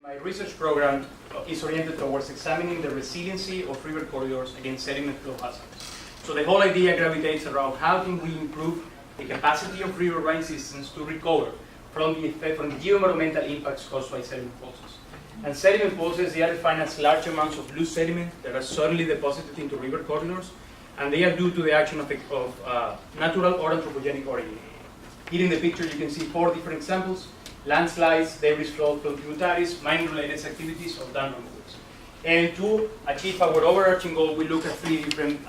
My research program is oriented towards examining the resiliency of river corridors against sediment flow hazards. So the whole idea gravitates around how can we improve the capacity of riverine systems to recover from the geoenvironmental impacts caused by sediment pulses. And sediment pulses, they are defined as large amounts of loose sediment that are suddenly deposited into river corridors, and they are due to the action of natural or anthropogenic origin. Here in the picture you can see 4 different examples: landslides, debris flow from tributaries, mine-related activities, or dam removals. And to achieve our overarching goal, we look at three different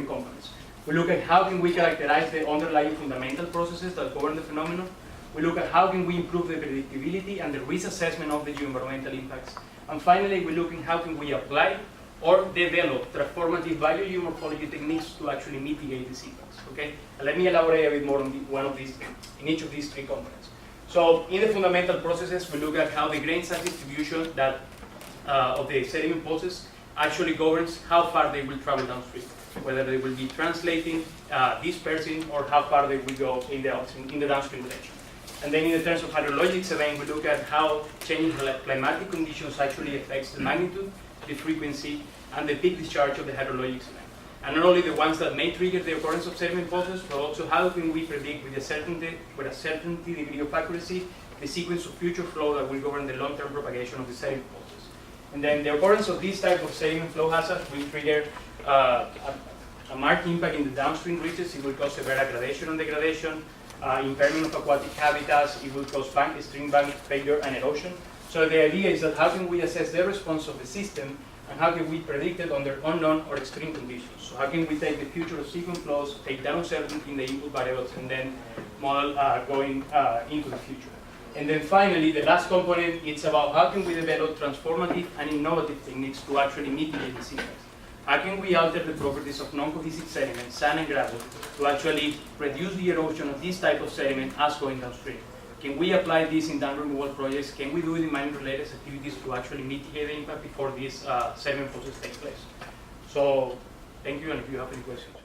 components. We look at how can we characterize the underlying fundamental processes that govern the phenomenon. We look at how can we improve the predictability and the risk assessment of the geoenvironmental impacts. And finally, we look at how can we apply or develop transformative biogeomorphology techniques to actually mitigate these impacts. Okay? And let me elaborate a bit more on in each of these 3 components. So in the fundamental processes, we look at how the grain size distribution of the sediment pulses actually governs how far they will travel downstream, whether they will be translating, dispersing, or how far they will go in the downstream direction. And then in the terms of hydrologics, again, we look at how changing climatic conditions actually affects the magnitude, the frequency, and the peak discharge of the hydrologics event. And not only the ones that may trigger the occurrence of sediment pulses, but also how can we predict with a certain degree of accuracy the sequence of future flow that will govern the long-term propagation of the sediment pulses. And then the occurrence of this type of sediment flow hazard will trigger a marked impact in the downstream reaches. It will cause severe aggradation and degradation, impairment of aquatic habitats. It will cause stream bank failure and erosion. So the idea is that how can we assess the response of the system, and how can we predict it under unknown or extreme conditions? So how can we take the future of sequence flows, take down uncertainty in the input variables, and then model going into the future? And then finally, the last component, it's about how can we develop transformative and innovative techniques to actually mitigate these impacts. How can we alter the properties of non-cohesive sediment, sand and gravel, to actually reduce the erosion of this type of sediment as going downstream? Can we apply this in dam removal projects? Can we do it in mine-related activities to actually mitigate the impact before these sediment processes take place? So, thank you, and if you have any questions.